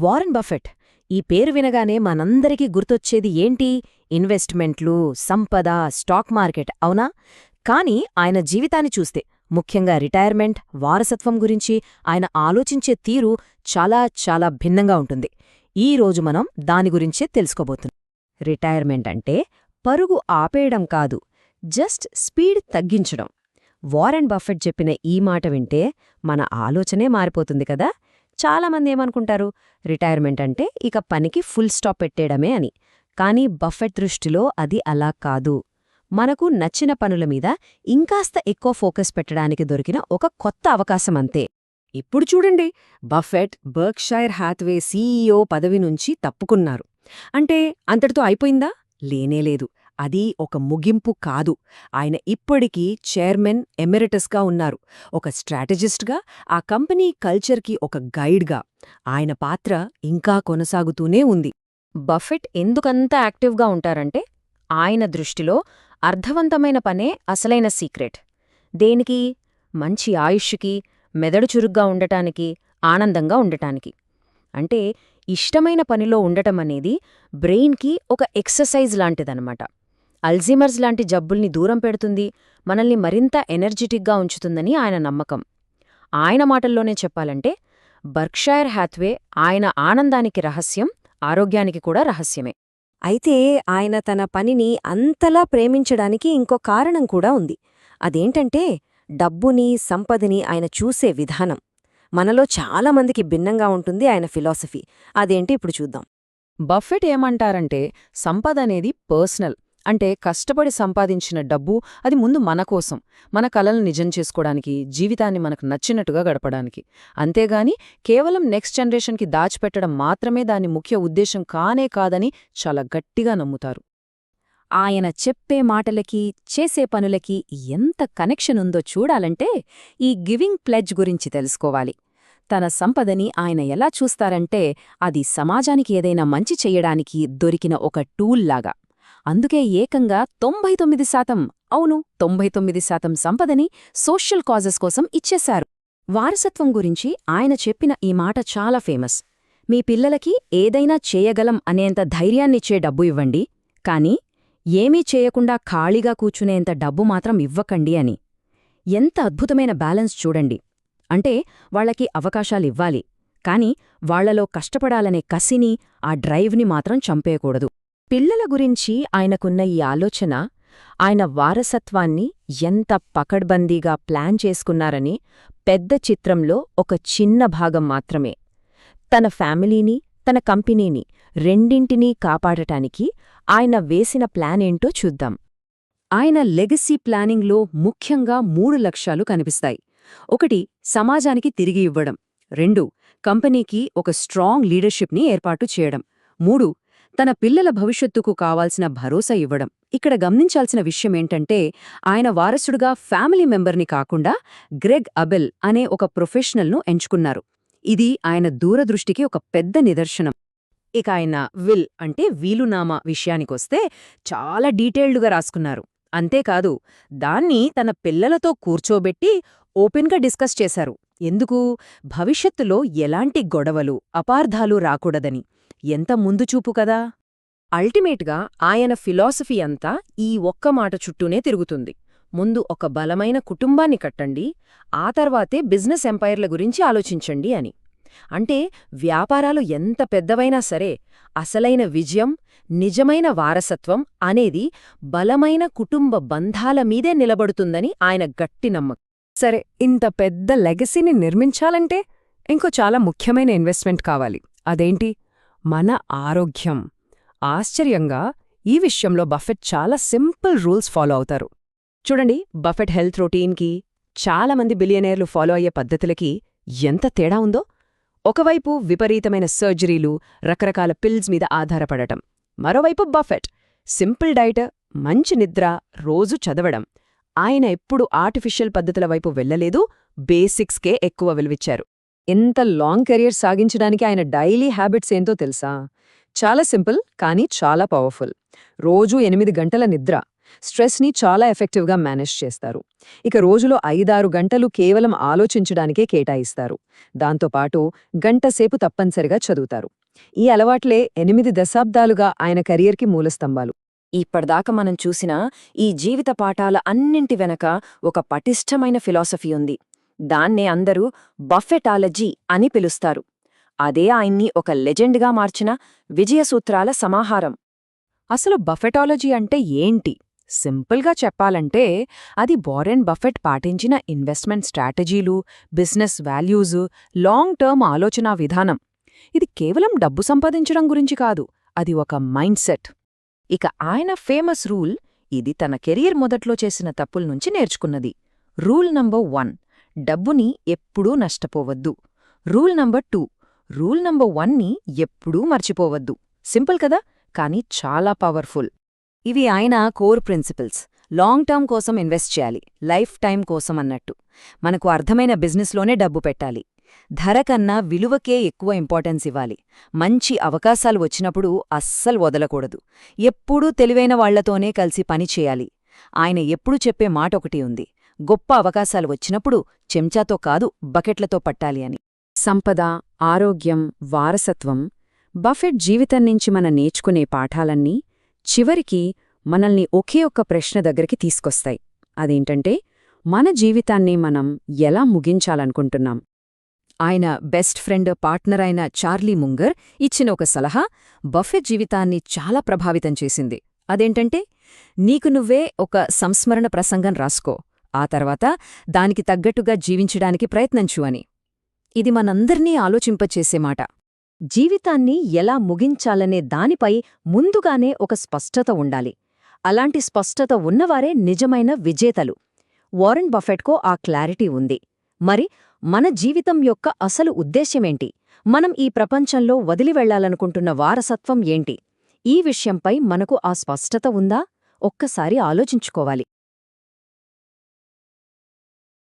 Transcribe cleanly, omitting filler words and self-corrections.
Warren Buffett. ఈ పేరు వినగానే మనందరికీ గుర్తొచ్చేది ఏంటి? ఇన్వెస్ట్మెంట్లు, సంపద, స్టాక్ మార్కెట్, అవునా? కాని ఆయన జీవితాన్ని చూస్తే, ముఖ్యంగా రిటైర్మెంట్, వారసత్వం గురించి ఆయన ఆలోచించే తీరు చాలా చాలా భిన్నంగా ఉంటుంది. ఈ రోజు మనం దాని గురించే తెలుసుకోబోతున్నాం. రిటైర్మెంట్ అంటే పరుగు ఆపేయడం కాదు, జస్ట్ స్పీడ్ తగ్గించడం. వారెన్ బఫెట్ చెప్పిన ఈ మాట వింటే మన ఆలోచనే మారిపోతుంది కదా. చాలామంది ఏమనుకుంటారు, రిటైర్మెంట్ అంటే ఇక పనికి ఫుల్ స్టాప్ పెట్టేయడమే అని. కానీ బఫెట్ దృష్టిలో అది అలా కాదు. మనకు నచ్చిన పనుల మీద ఇంకాస్త ఎక్కువ ఫోకస్ పెట్టడానికి దొరికిన ఒక కొత్త అవకాశం అంతే. ఇప్పుడు చూడండి, బఫెట్ బర్క్షైర్ హ్యాత్వే సీఈఓ పదవి నుంచి తప్పుకున్నారు. అంటే అంతటితో అయిపోయిందా? లేనేలేదు. అది ఒక ముగింపు కాదు. ఆయన ఇప్పటికీ చైర్మన్ ఎమెరిటస్గా ఉన్నారు. ఒక స్ట్రాటజిస్ట్గా, ఆ కంపెనీ కల్చర్కి ఒక గైడ్గా ఆయన పాత్ర ఇంకా కొనసాగుతూనే ఉంది. బఫెట్ ఎందుకంత యాక్టివ్గా ఉంటారంటే, ఆయన దృష్టిలో అర్థవంతమైన పనే అసలైన సీక్రెట్. దేనికి? మంచి ఆయుష్కి, మెదడు చురుగ్గా ఉండటానికి, ఆనందంగా ఉండటానికి. అంటే ఇష్టమైన పనిలో ఉండటమనేది బ్రెయిన్కి ఒక ఎక్సర్సైజ్ లాంటిదనమాట. అల్జీమర్స్ లాంటి జబ్బుల్ని దూరం పెడుతుంది, మనల్ని మరింత ఎనర్జిటిక్గా ఉంచుతుందని ఆయన నమ్మకం. ఆయన మాటల్లోనే చెప్పాలంటే, బర్క్షైర్ హ్యాత్వే ఆయన ఆనందానికి రహస్యం, ఆరోగ్యానికి కూడా రహస్యమే. అయితే ఆయన తన పనిని అంతలా ప్రేమించడానికి ఇంకో కారణం కూడా ఉంది. అదేంటంటే డబ్బుని, సంపదని ఆయన చూసే విధానం. మనలో చాలామందికి భిన్నంగా ఉంటుంది ఆయన ఫిలాసఫీ. అదేంటి ఇప్పుడు చూద్దాం. బఫెట్ ఏమంటారంటే, సంపదనేది పర్సనల్. అంటే కష్టపడి సంపాదించిన డబ్బు అది ముందు మనకోసం, మన కలలను నిజం చేసుకోవడానికి, జీవితాన్ని మనకు నచ్చినట్టుగా గడపడానికి. అంతేగాని కేవలం నెక్స్ట్ జనరేషన్కి దాచిపెట్టడం మాత్రమే దాని ముఖ్య ఉద్దేశం కానే కాదని చాలా గట్టిగా నమ్ముతారు. ఆయన చెప్పే మాటలకి, చేసే పనులకి ఎంత కనెక్షన్ ఉందో చూడాలంటే ఈ గివింగ్ ప్లెడ్జ్ గురించి తెలుసుకోవాలి. తన సంపదని ఆయన ఎలా చూస్తారంటే, అది సమాజానికి ఏదైనా మంచి చెయ్యడానికి దొరికిన ఒక టూల్లాగా. అందుకే ఏకంగా 99%, అవును 99% సంపదని సోషల్ కాజెస్ కోసం ఇచ్చేశారు. వారసత్వం గురించి ఆయన చెప్పిన ఈ మాట చాలా ఫేమస్. మీ పిల్లలకి ఏదైనా చేయగలం అనేంత ధైర్యాన్నిచ్చే డబ్బు ఇవ్వండి, కానీ ఏమీ చేయకుండా ఖాళీగా కూర్చునేంత డబ్బు మాత్రం ఇవ్వకండి అని. ఎంత అద్భుతమైన బ్యాలెన్స్ చూడండి. అంటే వాళ్లకి అవకాశాలివ్వాలి, కాని వాళ్లలో కష్టపడాలనే కసిని, ఆ డ్రైవ్ని మాత్రం చంపేయకూడదు. పిల్లల గురించి ఆయనకున్న ఈ ఆలోచన, ఆయన వారసత్వాన్ని ఎంత పకడ్బందీగా ప్లాన్ చేసుకున్నారని పెద్ద చిత్రంలో ఒక చిన్న భాగం మాత్రమే. తన ఫ్యామిలీని, తన కంపెనీని రెండింటినీ కాపాడటానికి ఆయన వేసిన ప్లానేంటో చూద్దాం. ఆయన లెగసీ ప్లానింగ్లో ముఖ్యంగా 3 లక్ష్యాలు కనిపిస్తాయి. 1. సమాజానికి తిరిగి ఇవ్వడం. 2. కంపెనీకి ఒక స్ట్రాంగ్ లీడర్షిప్ని ఏర్పాటు చేయడం. 3. తన పిల్లల భవిష్యత్తుకు కావాల్సిన భరోసా ఇవ్వడం. ఇక్కడ గమనించాల్సిన విషయమేంటంటే, ఆయన వారసుడుగా ఫ్యామిలీ మెంబర్ని కాకుండా గ్రెగ్ అబెల్ అనే ఒక ప్రొఫెషనల్ను ఎంచుకున్నారు. ఇది ఆయన దూరదృష్టికి ఒక పెద్ద నిదర్శనం. ఇక ఆయన విల్ అంటే వీలునామా విషయానికొస్తే చాలా డీటెయిల్డ్గా రాసుకున్నారు. అంతేకాదు, దాన్ని తన పిల్లలతో కూర్చోబెట్టి ఓపెన్గా డిస్కస్ చేశారు. ఎందుకు? భవిష్యత్తులో ఎలాంటి గొడవలు, అపార్థాలు రాకూడదని. ఎంత ముందుచూపు కదా. అల్టిమేట్గా ఆయన ఫిలాసఫీ అంతా ఈ ఒక్క మాట చుట్టూనే తిరుగుతుంది. ముందు ఒక బలమైన కుటుంబాన్ని కట్టండి, ఆ తర్వాతే బిజినెస్ ఎంపైర్ల గురించి ఆలోచించండి అని. అంటే వ్యాపారాలు ఎంత పెద్దవైనా సరే, అసలైన విజయం, నిజమైన వారసత్వం అనేది బలమైన కుటుంబ బంధాల మీదే నిలబడుతుందని ఆయన గట్టి నమ్మకం. సరే, ఇంత పెద్ద లెగసీని నిర్మించాలంటే ఇంకో చాలా ముఖ్యమైన ఇన్వెస్ట్మెంట్ కావాలి. అదేంటి? మన ఆరోగ్యం. ఆశ్చర్యంగా ఈ విషయంలో బఫెట్ చాలా సింపుల్ రూల్స్ ఫాలో అవుతారు. చూడండి, బఫెట్ హెల్త్ రొటీన్కి, చాలామంది బిలియనేర్లు ఫాలో అయ్యే పద్ధతులకి ఎంత తేడా ఉందో. ఒకవైపు విపరీతమైన సర్జరీలు, రకరకాల పిల్స్ మీద ఆధారపడటం. మరోవైపు బఫెట్ సింపుల్ డైట్, మంచి నిద్ర, రోజు చదవడం. ఆయన ఎప్పుడు ఆర్టిఫిషియల్ పద్ధతుల వైపు వెళ్లలేదు, బేసిక్స్కే ఎక్కువ విలువిచ్చారు. ఎంత లాంగ్ కెరియర్ సాగించడానికి ఆయన డైలీ హ్యాబిట్స్ ఏంటో తెలుసా? చాలా సింపుల్, కానీ చాలా పవర్ఫుల్. రోజూ 8 గంటల నిద్ర, స్ట్రెస్ని చాలా ఎఫెక్టివ్గా మేనేజ్ చేస్తారు. ఇక రోజులో 5-6 గంటలు కేవలం ఆలోచించడానికే కేటాయిస్తారు. దాంతోపాటు గంటసేపు తప్పనిసరిగా చదువుతారు. ఈ అలవాట్లే 8 దశాబ్దాలుగా ఆయన కెరియర్కి మూలస్తంభాలు. ఇప్పటిదాకా మనం చూసిన ఈ జీవిత పాఠాల అన్నింటి వెనక ఒక పటిష్టమైన ఫిలాసఫీ ఉంది. దాన్నే అందరూ బఫెటాలజీ అని పిలుస్తారు. అదే ఆయన్ని ఒక లెజెండ్గా మార్చిన విజయసూత్రాల సమాహారం. అసలు బఫెటాలజీ అంటే ఏంటి? సింపుల్గా చెప్పాలంటే అది వారెన్ బఫెట్ పాటించిన ఇన్వెస్ట్మెంట్ స్ట్రాటజీలు, బిజినెస్ వాల్యూసు, లాంగ్ టర్మ్ ఆలోచనా విధానం. ఇది కేవలం డబ్బు సంపాదించడం గురించి కాదు, అది ఒక మైండ్ సెట్. ఇక ఆయన ఫేమస్ రూల్, ఇది తన కెరీర్ మొదట్లో చేసిన తప్పుల్నుంచి నేర్చుకున్నది. రూల్ నంబర్ 1, డబ్బుని ఎప్పుడూ నష్టపోవద్దు. రూల్ నంబర్ 2, రూల్ నంబర్ 1ని ఎప్పుడూ మర్చిపోవద్దు. సింపుల్ కదా, కానీ చాలా పవర్ఫుల్. ఇవి ఆయన కోర్ ప్రిన్సిపల్స్. లాంగ్ టర్మ్ కోసం ఇన్వెస్ట్ చేయాలి, లైఫ్ టైం కోసం అన్నట్టు. మనకు అర్థమైన బిజినెస్లోనే డబ్బు పెట్టాలి. ధర కన్నా విలువకే ఎక్కువ ఇంపార్టెన్స్ ఇవ్వాలి. మంచి అవకాశాలు వచ్చినప్పుడు అస్సలు వదలకూడదు. ఎప్పుడూ తెలివైన వాళ్లతోనే కలిసి పని చేయాలి. ఆయన ఎప్పుడూ చెప్పే మాటొకటి ఉంది, గొప్ప అవకాశాలు వచ్చినప్పుడు చెంచాతో కాదు బకెట్లతో పట్టాలి అని. సంపద, ఆరోగ్యం, వారసత్వం, బఫెట్ జీవితం నుంచి మనం నేర్చుకునే పాఠాలన్నీ చివరికి మనల్ని ఒకే ఒక్క ప్రశ్న దగ్గరికి తీసుకొస్తాయి. అదేంటంటే, మన జీవితాన్ని మనం ఎలా ముగించాలనుకుంటున్నాం? ఆయన బెస్ట్ ఫ్రెండ్, పార్ట్నర్ అయిన చార్లీ ముంగర్ ఇచ్చిన ఒక సలహా బఫెట్ జీవితాన్ని చాలా ప్రభావితం చేసింది. అదేంటంటే, నీకు నువ్వే ఒక సంస్మరణ ప్రసంగం రాసుకో, ఆ తర్వాత దానికి తగ్గట్టుగా జీవించడానికి ప్రయత్నించు అని. ఇది మనందర్నీ ఆలోచింపచేసే మాట. జీవితాన్ని ఎలా ముగించాలనే దానిపై ముందుగానే ఒక స్పష్టత ఉండాలి. అలాంటి స్పష్టత ఉన్నవారే నిజమైన విజేతలు. వారెన్ బఫెట్కో ఆ క్లారిటీ ఉంది. మరి మన జీవితం యొక్క అసలు ఉద్దేశ్యమేంటి? మనం ఈ ప్రపంచంలో వదిలి వెళ్లాలనుకుంటున్న వారసత్వం ఏంటి? ఈ విషయంపై మనకు ఆ స్పష్టత ఉందా? ఒక్కసారి ఆలోచించుకోవాలి.